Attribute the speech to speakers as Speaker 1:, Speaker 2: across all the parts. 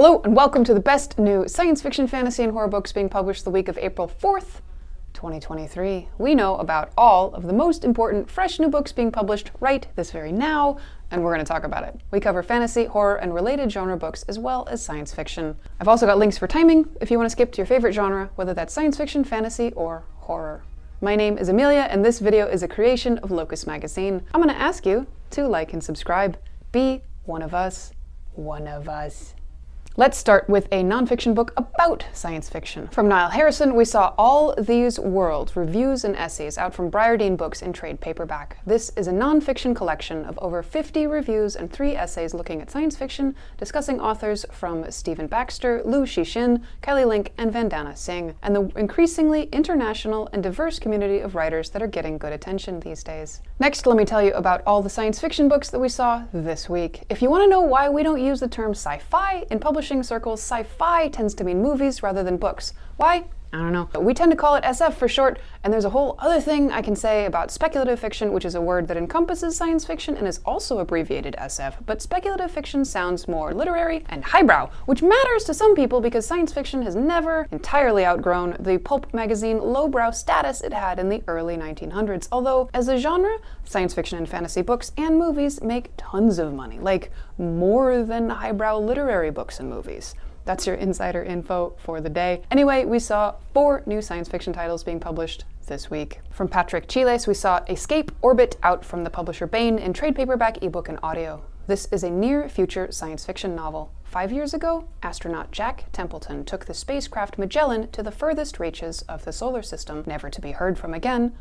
Speaker 1: Hello and welcome to the best new science fiction, fantasy, and horror books being published the week of April 4th, 2023. We know about all of the most important fresh new books being published right this very now, and we're going to talk about it. We cover fantasy, horror, and related genre books as well as science fiction. I've also got links for timing if you want to skip to your favorite genre, whether that's science fiction, fantasy, or horror. My name is Amelia, and this video is a creation of Locus magazine. I'm going to ask you to like and subscribe. Be one of us. One of us. Let's start with a nonfiction book about science fiction. From Niall Harrison, we saw All These Worlds, Reviews and Essays, out from Briardine Books in trade paperback. This is a nonfiction collection of over 50 reviews and 3 essays looking at science fiction, discussing authors from Stephen Baxter, Liu Cixin, Kelly Link, and Vandana Singh, and the increasingly international and diverse community of writers that are getting good attention these days. Next, let me tell you about all the science fiction books that we saw this week. If you want to know why we don't use the term sci-fi in publishing circles, sci-fi tends to mean movies rather than books. Why? I don't know. We tend to call it SF for short, and there's a whole other thing I can say about speculative fiction, which is a word that encompasses science fiction and is also abbreviated SF, but speculative fiction sounds more literary and highbrow, which matters to some people because science fiction has never entirely outgrown the pulp magazine lowbrow status it had in the early 1900s, although as a genre, science fiction and fantasy books and movies make tons of money, like more than highbrow literary books and movies. That's your insider info for the day. Anyway, we saw 4 new science fiction titles being published this week. From Patrick Chiles, we saw Escape Orbit, out from the publisher Bain in trade paperback, ebook, and audio. This is a near-future science fiction novel. 5 years ago, astronaut Jack Templeton took the spacecraft Magellan to the furthest reaches of the solar system, never to be heard from again,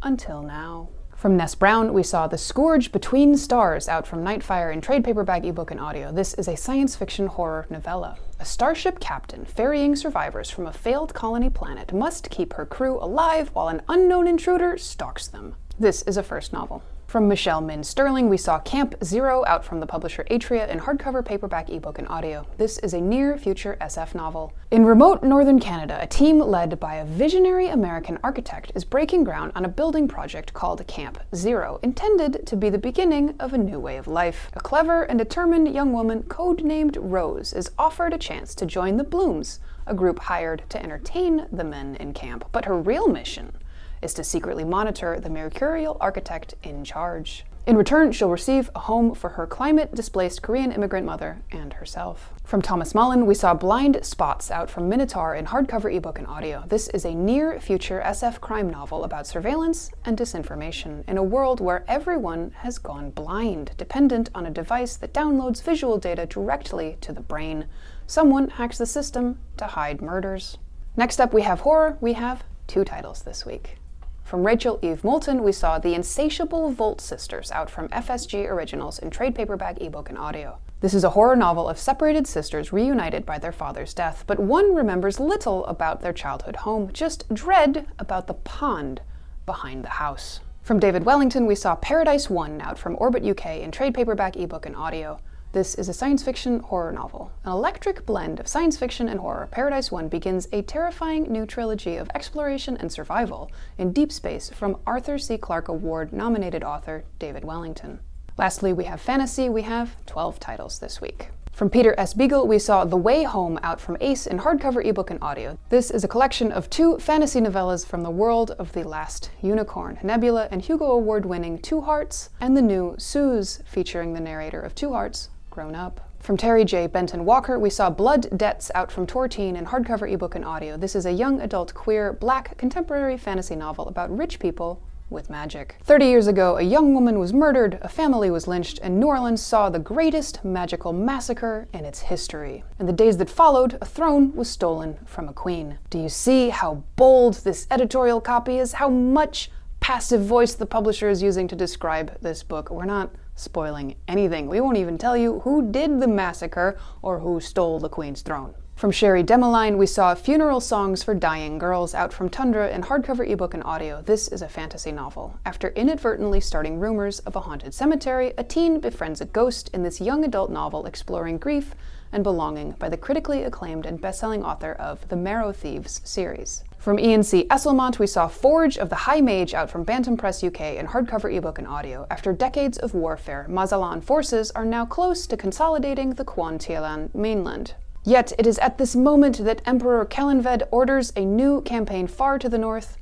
Speaker 1: until now. From Ness Brown, we saw The Scourge Between Stars, out from Nightfire in trade paperback, ebook, and audio. This is a science fiction horror novella. A starship captain ferrying survivors from a failed colony planet must keep her crew alive while an unknown intruder stalks them. This is a first novel. From Michelle Min Sterling, we saw Camp Zero, out from the publisher Atria in hardcover, paperback, ebook, and audio. This is a near-future SF novel. In remote northern Canada, a team led by a visionary American architect is breaking ground on a building project called Camp Zero, intended to be the beginning of a new way of life. A clever and determined young woman, codenamed Rose, is offered a chance to join the Blooms, a group hired to entertain the men in camp, but her real mission is to secretly monitor the mercurial architect in charge. In return, she'll receive a home for her climate-displaced Korean immigrant mother and herself. From Thomas Mullen, we saw Blind Spots, out from Minotaur in hardcover, ebook, and audio. This is a near-future SF crime novel about surveillance and disinformation in a world where everyone has gone blind, dependent on a device that downloads visual data directly to the brain. Someone hacks the system to hide murders. Next up, we have horror. We have 2 titles this week. From Rachel Eve Moulton, we saw The Insatiable Volt Sisters, out from FSG Originals in trade paperback, ebook, and audio. This is a horror novel of separated sisters reunited by their father's death, but one remembers little about their childhood home, just dread about the pond behind the house. From David Wellington, we saw Paradise 1, out from Orbit UK in trade paperback, ebook, and audio. This is a science fiction horror novel. An electric blend of science fiction and horror, Paradise 1 begins a terrifying new trilogy of exploration and survival in deep space from Arthur C. Clarke Award-nominated author David Wellington. Lastly, we have fantasy. We have 12 titles this week. From Peter S. Beagle, we saw The Way Home, out from Ace in hardcover, ebook, and audio. This is a collection of 2 fantasy novellas from the world of The Last Unicorn, Nebula and Hugo Award-winning Two Hearts, and the new Suze, featuring the narrator of Two Hearts, grown up. From Terry J. Benton-Walker, we saw Blood Debts, out from Tortine in hardcover, ebook, and audio. This is a young adult queer black contemporary fantasy novel about rich people with magic. 30 years ago, a young woman was murdered, a family was lynched, and New Orleans saw the greatest magical massacre in its history. In the days that followed, a throne was stolen from a queen. Do you see how bold this editorial copy is? How much passive voice the publisher is using to describe this book? We're not spoiling anything. We won't even tell you who did the massacre or who stole the queen's throne. From Cherie Dimaline, we saw Funeral Songs for Dying Girls, out from Tundra in hardcover, ebook, and audio. This is a fantasy novel. After inadvertently starting rumors of a haunted cemetery, a teen befriends a ghost in this young adult novel exploring grief and belonging by the critically acclaimed and best-selling author of the Marrow Thieves series. From Ian C. Esslemont, we saw Forge of the High Mage, out from Bantam Press UK in hardcover, ebook, and audio. After decades of warfare, Mazalan forces are now close to consolidating the Quan Tielan mainland. Yet it is at this moment that Emperor Kellanved orders a new campaign far to the north,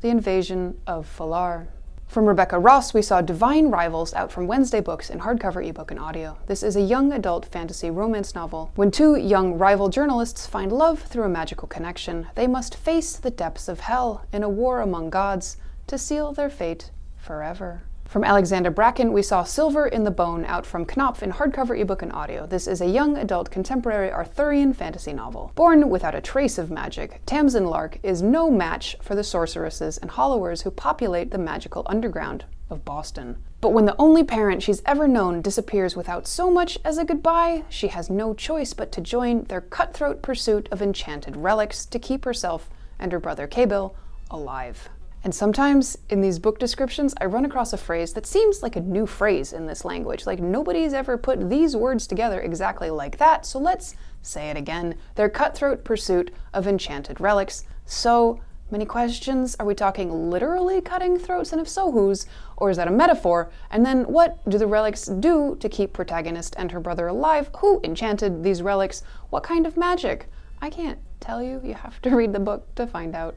Speaker 1: the invasion of Falar. From Rebecca Ross, we saw Divine Rivals out from Wednesday Books in hardcover, ebook, and audio. This is a young adult fantasy romance novel. When two young rival journalists find love through a magical connection, they must face the depths of hell in a war among gods to seal their fate forever. From Alexandra Bracken, we saw Silver in the Bone out from Knopf in hardcover, ebook, and audio. This is a young adult contemporary Arthurian fantasy novel. Born without a trace of magic, Tamsin Lark is no match for the sorceresses and hollowers who populate the magical underground of Boston. But when the only parent she's ever known disappears without so much as a goodbye, she has no choice but to join their cutthroat pursuit of enchanted relics to keep herself and her brother Kabil alive. And sometimes in these book descriptions, I run across a phrase that seems like a new phrase in this language. Like nobody's ever put these words together exactly like that, so let's say it again. Their cutthroat pursuit of enchanted relics. So many questions. Are we talking literally cutting throats, and if so, whose? Or is that a metaphor? And then what do the relics do to keep protagonist and her brother alive? Who enchanted these relics? What kind of magic? I can't tell you. You have to read the book to find out.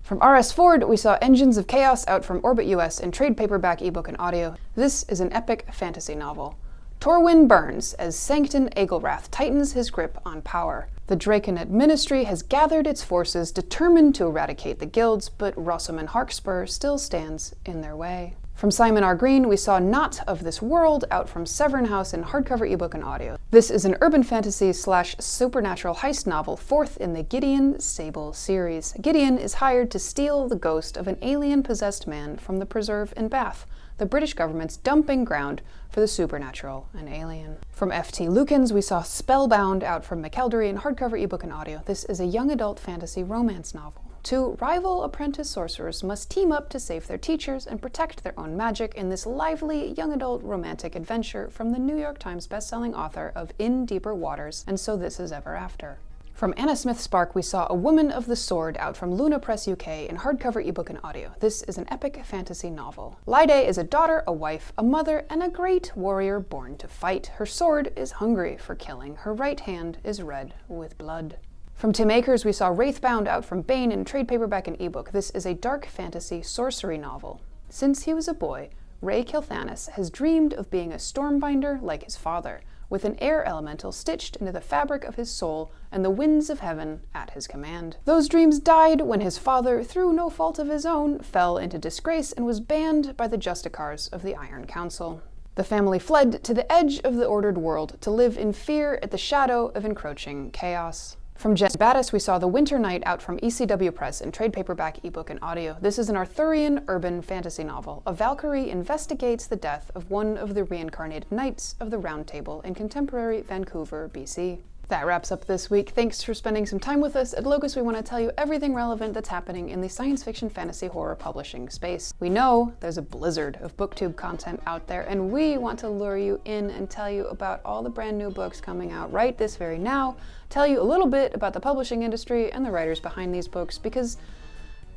Speaker 1: From R.S. Ford, we saw Engines of Chaos out from Orbit US in trade paperback, ebook, and audio. This is an epic fantasy novel. Torwin burns as Sancton Agelrath tightens his grip on power. The Draconet Ministry has gathered its forces determined to eradicate the guilds, but Rosamund Harkspur still stands in their way. From Simon R. Green, we saw Not of This World out from Severn House in hardcover, ebook, and audio. This is an urban fantasy / supernatural heist novel, fourth in the Gideon Sable series. Gideon is hired to steal the ghost of an alien-possessed man from the preserve in Bath, the British government's dumping ground for the supernatural and alien. From F.T. Lukens, we saw Spellbound out from McElderry in hardcover, ebook, and audio. This is a young adult fantasy romance novel. Two rival apprentice sorcerers must team up to save their teachers and protect their own magic in this lively young adult romantic adventure from the New York Times bestselling author of In Deeper Waters and So This Is Ever After. From Anna Smith Spark, we saw A Woman of the Sword out from Luna Press UK in hardcover, ebook, and audio. This is an epic fantasy novel. Lyde is a daughter, a wife, a mother, and a great warrior born to fight. Her sword is hungry for killing. Her right hand is red with blood. From Tim Akers, we saw Wraithbound out from Baen in trade paperback and ebook. This is a dark fantasy sorcery novel. Since he was a boy, Ray Kilthanis has dreamed of being a stormbinder like his father, with an air elemental stitched into the fabric of his soul and the winds of heaven at his command. Those dreams died when his father, through no fault of his own, fell into disgrace and was banned by the Justicars of the Iron Council. The family fled to the edge of the ordered world to live in fear at the shadow of encroaching chaos. From Jen Battis, we saw The Winter Night out from ECW Press in trade paperback, ebook, and audio. This is an Arthurian urban fantasy novel. A Valkyrie investigates the death of one of the reincarnated knights of the Round Table in contemporary Vancouver, BC. That wraps up this week. Thanks for spending some time with us. At Locus, we want to tell you everything relevant that's happening in the science fiction, fantasy, horror publishing space. We know there's a blizzard of booktube content out there, and we want to lure you in and tell you about all the brand new books coming out right this very now, tell you a little bit about the publishing industry and the writers behind these books, because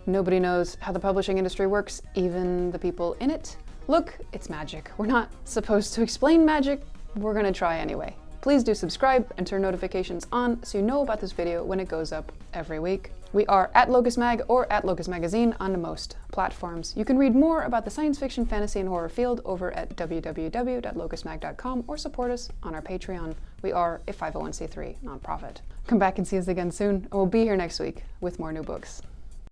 Speaker 1: nobody knows how the publishing industry works, even the people in it. Look, it's magic. We're not supposed to explain magic. We're gonna try anyway. Please do subscribe and turn notifications on so you know about this video when it goes up every week. We are at Locus Mag or at Locus Magazine on most platforms. You can read more about the science fiction, fantasy, and horror field over at www.locusmag.com or support us on our Patreon. We are a 501c3 nonprofit. Come back and see us again soon, and we'll be here next week with more new books.